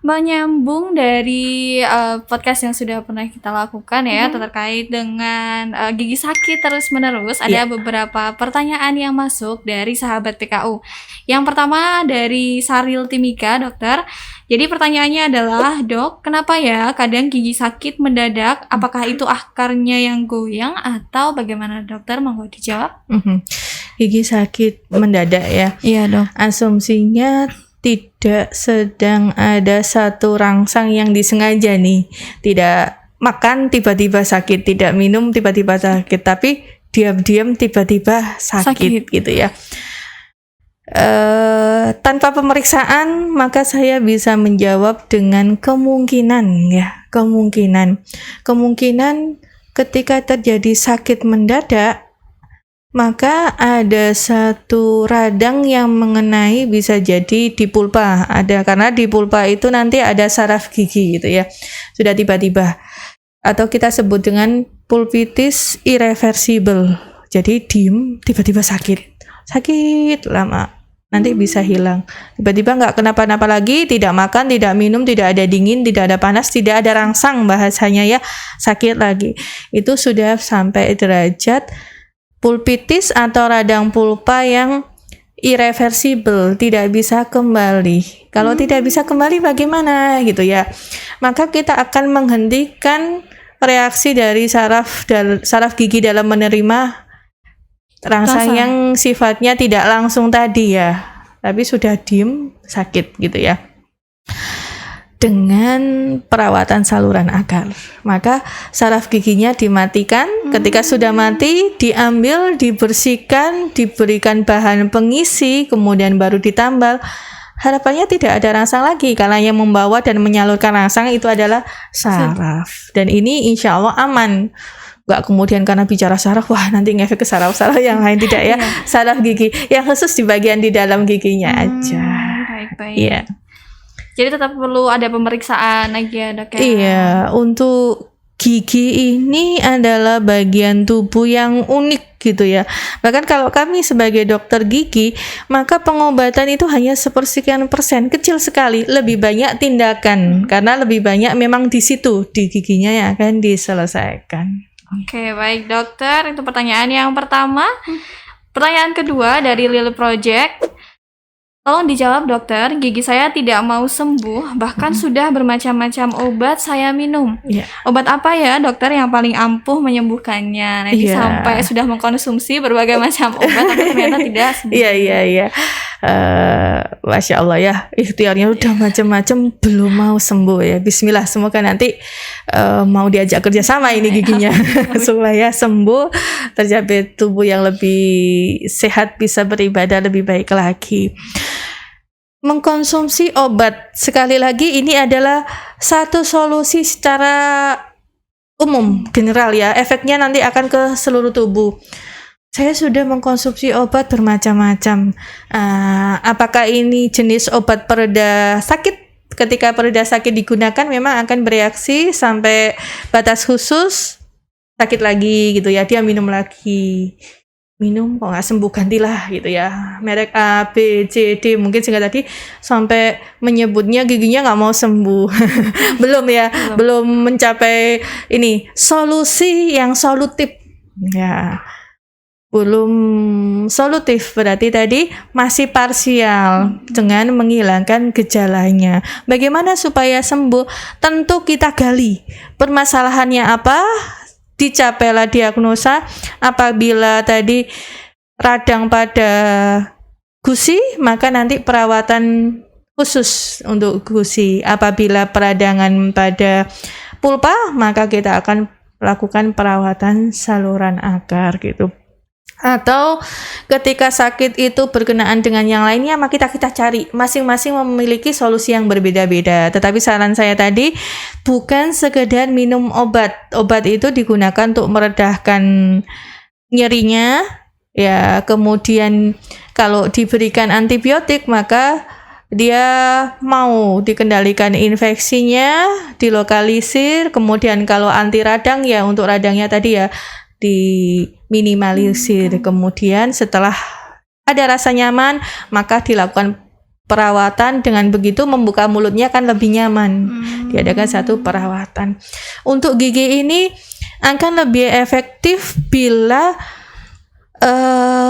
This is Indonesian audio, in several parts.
menyambung dari podcast yang sudah pernah kita lakukan ya, terkait dengan gigi sakit terus-menerus, ada beberapa pertanyaan yang masuk dari sahabat PKU. Yang pertama dari Saril Timika, dokter. Jadi pertanyaannya adalah, Dok, kenapa ya kadang gigi sakit mendadak? Apakah itu akarnya yang goyang atau bagaimana, dokter? Monggo dijawab. Gigi sakit mendadak ya? Iya, Dok. Asumsinya tidak sedang ada satu rangsang yang disengaja nih. Tidak makan tiba-tiba sakit, tidak minum tiba-tiba sakit, tapi diam-diam tiba-tiba sakit. Gitu ya. Tanpa pemeriksaan maka saya bisa menjawab dengan kemungkinan ya. Kemungkinan ketika terjadi sakit mendadak, maka ada satu radang yang mengenai, bisa jadi di pulpa ada, karena di pulpa itu nanti ada saraf gigi gitu ya, sudah tiba-tiba, atau kita sebut dengan pulpitis irreversible. Jadi diem tiba-tiba sakit lama, nanti bisa hilang tiba-tiba, nggak kenapa-napa lagi, tidak makan, tidak minum, tidak ada dingin, tidak ada panas, tidak ada rangsang bahasanya ya, sakit lagi. Itu sudah sampai derajat pulpitis atau radang pulpa yang irreversible, tidak bisa kembali. Kalau tidak bisa kembali bagaimana gitu ya? Maka kita akan menghentikan reaksi dari saraf gigi dalam menerima rangsang yang sifatnya tidak langsung tadi ya, tapi sudah diem sakit gitu ya. Dengan perawatan saluran akar, maka saraf giginya dimatikan. Ketika sudah mati, diambil, dibersihkan, diberikan bahan pengisi, kemudian baru ditambal. Harapannya tidak ada rangsang lagi, karena yang membawa dan menyalurkan rangsang itu adalah saraf. Dan ini insya Allah aman. Gak kemudian karena bicara saraf, wah nanti ngefek ke saraf-saraf yang lain, tidak ya. Saraf gigi yang khusus di bagian di dalam giginya aja. Baik. Iya. Jadi tetap perlu ada pemeriksaan lagi ya, Dok ya? Iya, untuk gigi ini adalah bagian tubuh yang unik gitu ya. Bahkan kalau kami sebagai dokter gigi, maka pengobatan itu hanya sepersekian persen, kecil sekali. Lebih banyak tindakan, karena lebih banyak memang di situ, di giginya yang akan diselesaikan. Oke, baik dokter. Itu pertanyaan yang pertama. Pertanyaan kedua dari Lily Project. Tolong dijawab, dokter. Gigi saya tidak mau sembuh, bahkan sudah bermacam-macam obat saya minum. Obat apa ya, dokter, yang paling ampuh menyembuhkannya? Nanti sampai sudah mengkonsumsi berbagai macam obat, tapi ternyata tidak sembuh. Iya. Masya Allah ya, ikhtiarnya udah macam-macam, belum mau sembuh ya. Bismillah, semoga nanti mau diajak kerjasama ini giginya supaya sembuh, tercapai tubuh yang lebih sehat, bisa beribadah lebih baik lagi. Mengkonsumsi obat, sekali lagi ini adalah satu solusi secara umum, general ya, efeknya nanti akan ke seluruh tubuh. Saya sudah mengkonsumsi obat bermacam-macam. Apakah ini jenis obat pereda sakit? Ketika pereda sakit digunakan memang akan bereaksi sampai batas khusus, sakit lagi gitu ya, dia minum lagi. Minum kok nggak sembuh, gantilah gitu ya, merek A, B, C, D mungkin, sehingga tadi sampai menyebutnya giginya nggak mau sembuh. belum mencapai ini solusi yang solutif ya, belum solutif, berarti tadi masih parsial dengan menghilangkan gejalanya. Bagaimana supaya sembuh? Tentu kita gali permasalahannya apa, dicapailah diagnosa. Apabila tadi radang pada gusi, maka nanti perawatan khusus untuk gusi. Apabila peradangan pada pulpa, maka kita akan lakukan perawatan saluran akar gitu. Atau ketika sakit itu berkenaan dengan yang lainnya, maka kita cari, masing-masing memiliki solusi yang berbeda-beda. Tetapi saran saya tadi bukan sekedar minum obat. Obat itu digunakan untuk meredahkan nyerinya ya. Kemudian kalau diberikan antibiotik, maka dia mau dikendalikan infeksinya, dilokalisir. Kemudian kalau anti radang ya, untuk radangnya tadi ya diminimalisir. Kemudian setelah ada rasa nyaman, maka dilakukan perawatan. Dengan begitu membuka mulutnya kan lebih nyaman. Diadakan satu perawatan. Untuk gigi ini akan lebih efektif bila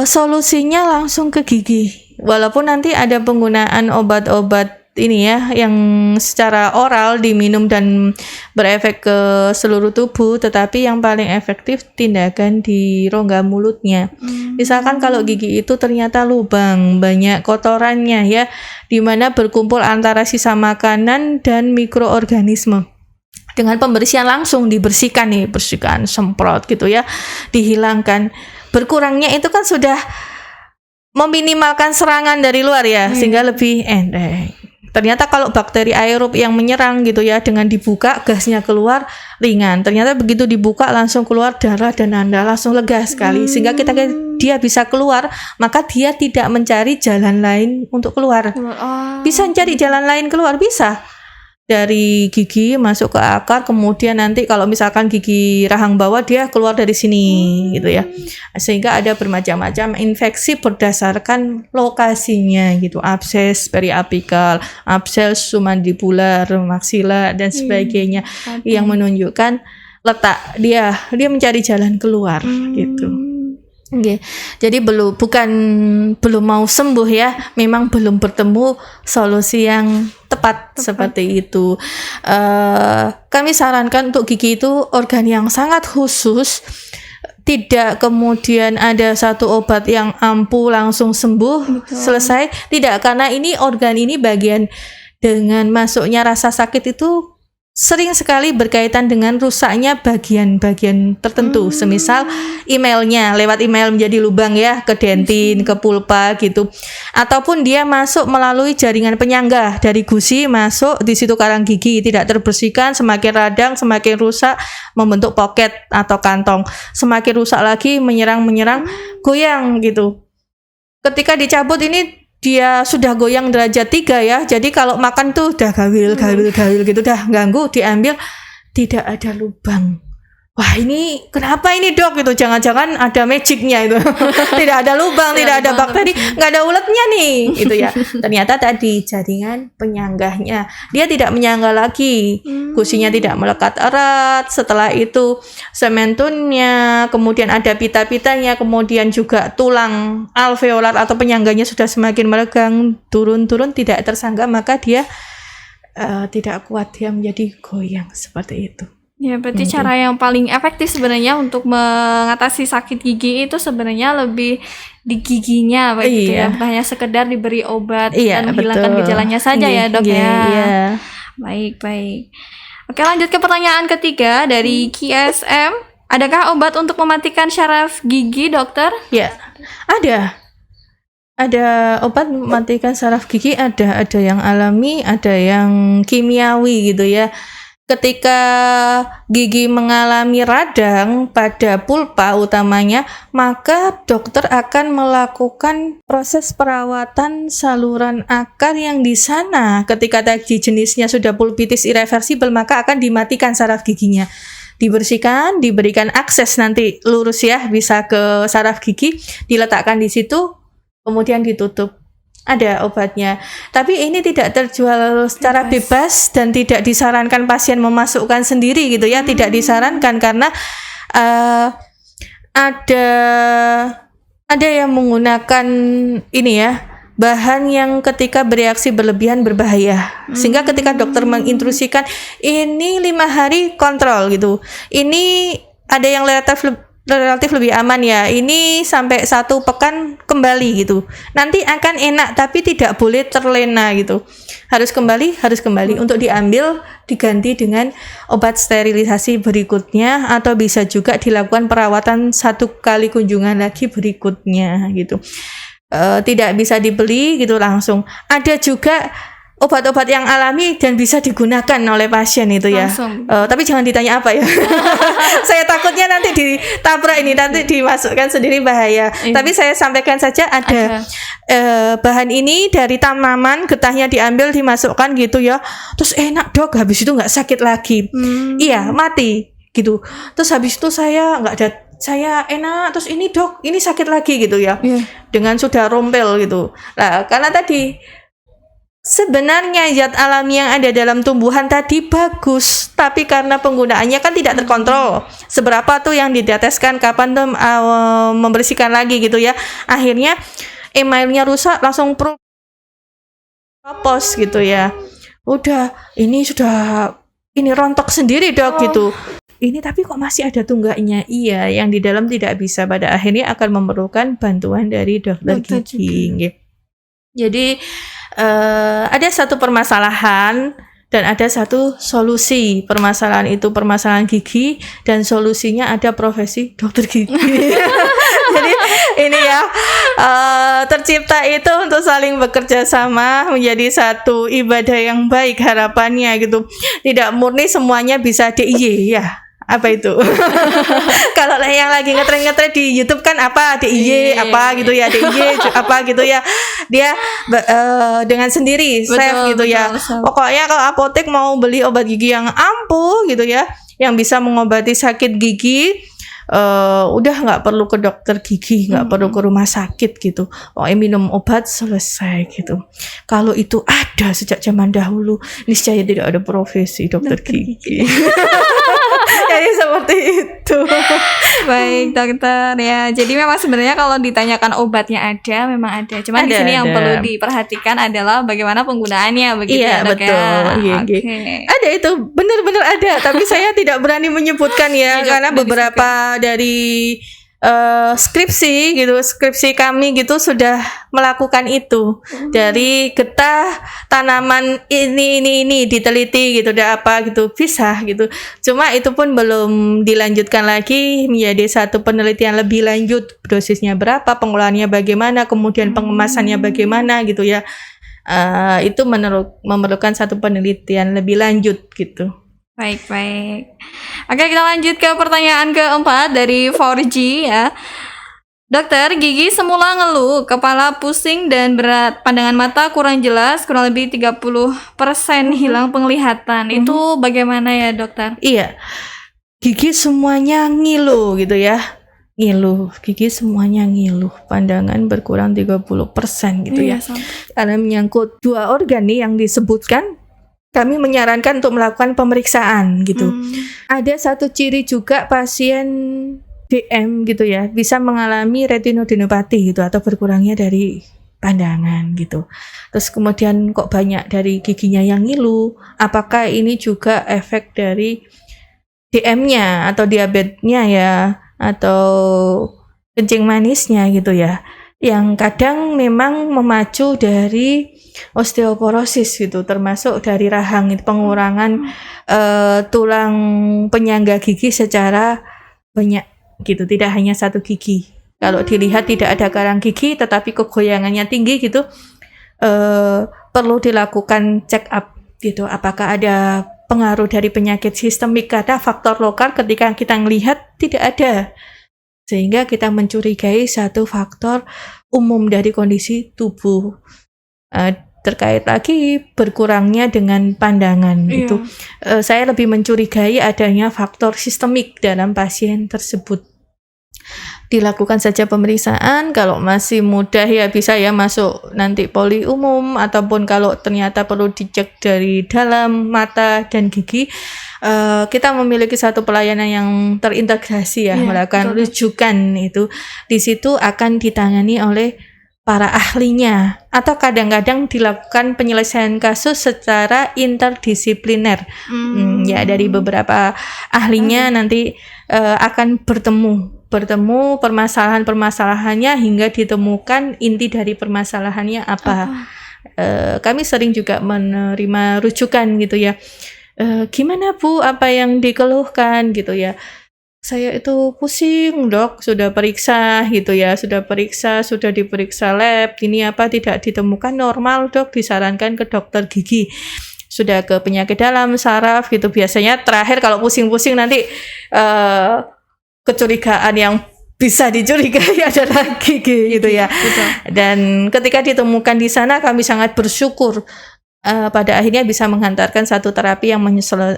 solusinya langsung ke gigi. Walaupun nanti ada penggunaan obat-obat ini ya yang secara oral diminum dan berefek ke seluruh tubuh, tetapi yang paling efektif tindakan di rongga mulutnya. Misalkan kalau gigi itu ternyata lubang, banyak kotorannya ya, di mana berkumpul antara sisa makanan dan mikroorganisme. Dengan pembersihan langsung dibersihkan nih, bersihkan, semprot gitu ya, dihilangkan. Berkurangnya itu kan sudah meminimalkan serangan dari luar ya, sehingga lebih enteng. Ternyata kalau bakteri aerob yang menyerang gitu ya, dengan dibuka gasnya keluar ringan. Ternyata begitu dibuka langsung keluar darah dan nanda, langsung lega sekali. Sehingga dia bisa keluar, maka dia tidak mencari jalan lain untuk keluar. Bisa cari jalan lain keluar, bisa. Dari gigi masuk ke akar, kemudian nanti kalau misalkan gigi rahang bawah dia keluar dari sini gitu ya, sehingga ada bermacam-macam infeksi berdasarkan lokasinya gitu, abses periapikal, abses submandibular, maksila dan sebagainya, yang menunjukkan letak dia mencari jalan keluar gitu. Okay. Jadi belum mau sembuh ya, memang belum bertemu solusi yang tepat. Seperti itu. Kami sarankan untuk gigi itu organ yang sangat khusus, tidak kemudian ada satu obat yang ampuh langsung sembuh. Betul. Selesai, tidak, karena ini organ ini bagian dengan masuknya rasa sakit itu sering sekali berkaitan dengan rusaknya bagian-bagian tertentu. Semisal emailnya, lewat email menjadi lubang ya, ke dentin, ke pulpa gitu. Ataupun dia masuk melalui jaringan penyangga dari gusi masuk di situ karang gigi, tidak terbersihkan, semakin radang, semakin rusak, membentuk pocket atau kantong. Semakin rusak lagi, menyerang, goyang gitu. Ketika dicabut ini dia sudah goyang derajat 3 ya. Jadi kalau makan tuh udah gawil gitu, udah ganggu, diambil tidak ada lubang. Wah, ini kenapa ini dok gitu? Jangan-jangan ada magicnya itu. Tidak ada lubang, tidak ada bakteri, nggak ada uletnya nih, gitu ya. Ternyata tadi jaringan penyanggahnya dia tidak menyangga lagi, gusinya tidak melekat erat. Setelah itu sementunnya, kemudian ada pita-pitanya, kemudian juga tulang alveolar atau penyangganya sudah semakin meregang, turun tidak tersangga, maka dia tidak kuat, dia menjadi goyang seperti itu. Ya, berarti cara yang paling efektif sebenarnya untuk mengatasi sakit gigi itu sebenarnya lebih di giginya begitu ya, bukan hanya sekedar diberi obat dan menghilangkan gejalanya saja ya dok ya. Baik. Oke, lanjut ke pertanyaan ketiga dari KSM. Adakah obat untuk mematikan syaraf gigi, dokter? Ya, ada obat mematikan syaraf gigi, ada yang alami, ada yang kimiawi gitu ya. Ketika gigi mengalami radang pada pulpa utamanya, maka dokter akan melakukan proses perawatan saluran akar yang di sana. Ketika tadi jenisnya sudah pulpitis irreversibel, maka akan dimatikan saraf giginya. Dibersihkan, diberikan akses nanti lurus ya, bisa ke saraf gigi, diletakkan di situ, kemudian ditutup. Ada obatnya, tapi ini tidak terjual secara bebas dan tidak disarankan pasien memasukkan sendiri gitu ya, tidak disarankan karena ada yang menggunakan ini ya, bahan yang ketika bereaksi berlebihan berbahaya, sehingga ketika dokter mengintrusikan ini 5 hari kontrol gitu, ini ada yang relatif lebih aman ya, ini sampai 1 pekan kembali gitu, nanti akan enak tapi tidak boleh terlena gitu, harus kembali untuk diambil, diganti dengan obat sterilisasi berikutnya, atau bisa juga dilakukan perawatan 1 kali kunjungan lagi berikutnya gitu. Tidak bisa dibeli gitu langsung. Ada juga obat-obat yang alami dan bisa digunakan oleh pasien itu ya. Tapi jangan ditanya apa ya. Saya takutnya nanti ditabrak ini, nanti dimasukkan sendiri bahaya. Tapi saya sampaikan saja ada bahan ini dari tanaman, getahnya diambil dimasukkan gitu ya. Terus enak dok, habis itu nggak sakit lagi. Iya, mati gitu. Terus habis itu saya enak, terus ini dok, ini sakit lagi gitu ya. Dengan sudah rompel gitu. Nah, karena tadi sebenarnya zat alami yang ada dalam tumbuhan tadi bagus, tapi karena penggunaannya kan tidak terkontrol. Seberapa tuh yang diteteskan, kapan tuh membersihkan lagi gitu ya. Akhirnya emailnya rusak, langsung propos gitu ya. Udah, ini rontok sendiri dok gitu. Ini tapi kok masih ada tunggaknya. Iya, yang di dalam tidak bisa. Pada akhirnya akan memerlukan bantuan dari dokter gigi. Jadi ada satu permasalahan dan ada satu solusi. Permasalahan itu permasalahan gigi, dan solusinya ada profesi dokter gigi. Jadi ini ya, tercipta itu untuk saling bekerja sama menjadi satu ibadah yang baik harapannya gitu. Tidak murni semuanya bisa DIY ya. Apa itu? Kalau yang lagi ngetren di YouTube kan apa DIY apa gitu ya, DIY apa gitu ya, dia dengan sendiri chef gitu ya. Pokoknya kalau apotek mau beli obat gigi yang ampuh gitu ya, yang bisa mengobati sakit gigi, udah nggak perlu ke dokter gigi, nggak perlu ke rumah sakit gitu. Minum obat selesai gitu. Kalau itu ada sejak zaman dahulu, niscaya tidak ada profesi dokter gigi. Jadi seperti itu. Baik dokter ya. Jadi memang sebenarnya kalau ditanyakan obatnya ada, memang ada. Cuman di sini yang perlu diperhatikan adalah bagaimana penggunaannya begitu. Iya, ya, betul. Ya? Okay. Ada itu, benar-benar ada. Tapi saya tidak berani menyebutkan ya, karena beberapa dari skripsi kami gitu sudah melakukan itu. Dari getah tanaman ini diteliti gitu, udah apa gitu, bisa gitu. Cuma itu pun belum dilanjutkan lagi menjadi satu penelitian lebih lanjut, dosisnya berapa, pengolahannya bagaimana, kemudian pengemasannya bagaimana gitu ya. Itu memerlukan satu penelitian lebih lanjut gitu. Baik. Oke, kita lanjut ke pertanyaan keempat dari 4G ya. Dokter, gigi semula ngeluh, kepala pusing dan berat, pandangan mata kurang jelas, kurang lebih 30% hilang penglihatan. Itu bagaimana ya dokter? Iya, gigi semuanya ngilu gitu ya. Gigi semuanya ngiluh, pandangan berkurang 30% gitu ya. Karena menyangkut dua organ nih yang disebutkan, kami menyarankan untuk melakukan pemeriksaan gitu. Ada satu ciri juga pasien DM gitu ya, bisa mengalami retinodenopati gitu, atau berkurangnya dari pandangan gitu. Terus kemudian kok banyak dari giginya yang ngilu, apakah ini juga efek dari DM-nya atau diabetesnya ya, atau kencing manisnya gitu ya, yang kadang memang memacu dari osteoporosis gitu, termasuk dari rahang, itu pengurangan tulang penyangga gigi secara banyak gitu, tidak hanya satu gigi. Kalau dilihat tidak ada karang gigi tetapi kegoyangannya tinggi gitu, perlu dilakukan check up gitu, apakah ada pengaruh dari penyakit sistemik. Karena faktor lokal ketika kita melihat tidak ada, sehingga kita mencurigai satu faktor umum dari kondisi tubuh. Terkait lagi berkurangnya dengan pandangan itu, saya lebih mencurigai adanya faktor sistemik dalam pasien tersebut. Dilakukan saja pemeriksaan, kalau masih mudah ya bisa ya masuk nanti poli umum, ataupun kalau ternyata perlu dicek dari dalam mata dan gigi, kita memiliki satu pelayanan yang terintegrasi ya, melakukan rujukan itu. Di situ akan ditangani oleh para ahlinya, atau kadang-kadang dilakukan penyelesaian kasus secara interdisipliner. Ya, dari beberapa ahlinya nanti akan bertemu permasalahannya hingga ditemukan inti dari permasalahannya apa. Kami sering juga menerima rujukan gitu ya. Gimana Bu, apa yang dikeluhkan gitu ya. Saya itu pusing dok, sudah periksa gitu ya, sudah diperiksa lab, ini apa tidak ditemukan normal dok, disarankan ke dokter gigi, sudah ke penyakit dalam, saraf gitu. Biasanya terakhir kalau pusing-pusing nanti kecurigaan yang bisa dicurigai adalah gigi gitu ya. Dan ketika ditemukan di sana, kami sangat bersyukur pada akhirnya bisa menghantarkan satu terapi yang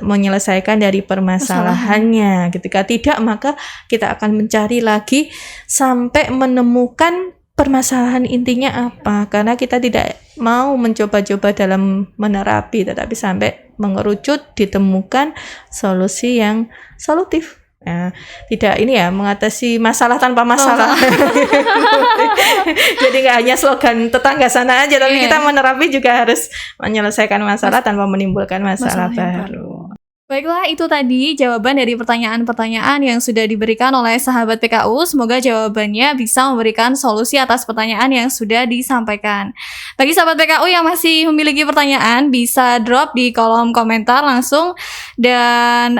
menyelesaikan dari permasalahannya. Ketika tidak, maka kita akan mencari lagi sampai menemukan permasalahan intinya apa, karena kita tidak mau mencoba-coba dalam menerapi, tetapi sampai mengerucut ditemukan solusi yang solutif. Nah, tidak ini ya mengatasi masalah tanpa masalah. Jadi nggak hanya slogan tetangga sana aja, tapi kita menerapi juga harus menyelesaikan masalah tanpa menimbulkan masalah baru. Baiklah, itu tadi jawaban dari pertanyaan-pertanyaan yang sudah diberikan oleh sahabat PKU. Semoga jawabannya bisa memberikan solusi atas pertanyaan yang sudah disampaikan. Bagi sahabat PKU yang masih memiliki pertanyaan, bisa drop di kolom komentar langsung. Dan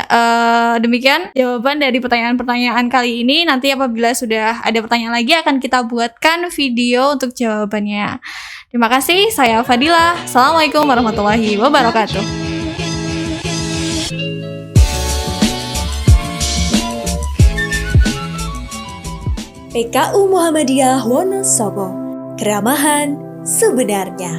demikian jawaban dari pertanyaan-pertanyaan kali ini. Nanti apabila sudah ada pertanyaan lagi akan kita buatkan video untuk jawabannya. Terima kasih, saya Fadila. Assalamualaikum warahmatullahi wabarakatuh. PKU Muhammadiyah Wonosobo, keramahan sebenarnya.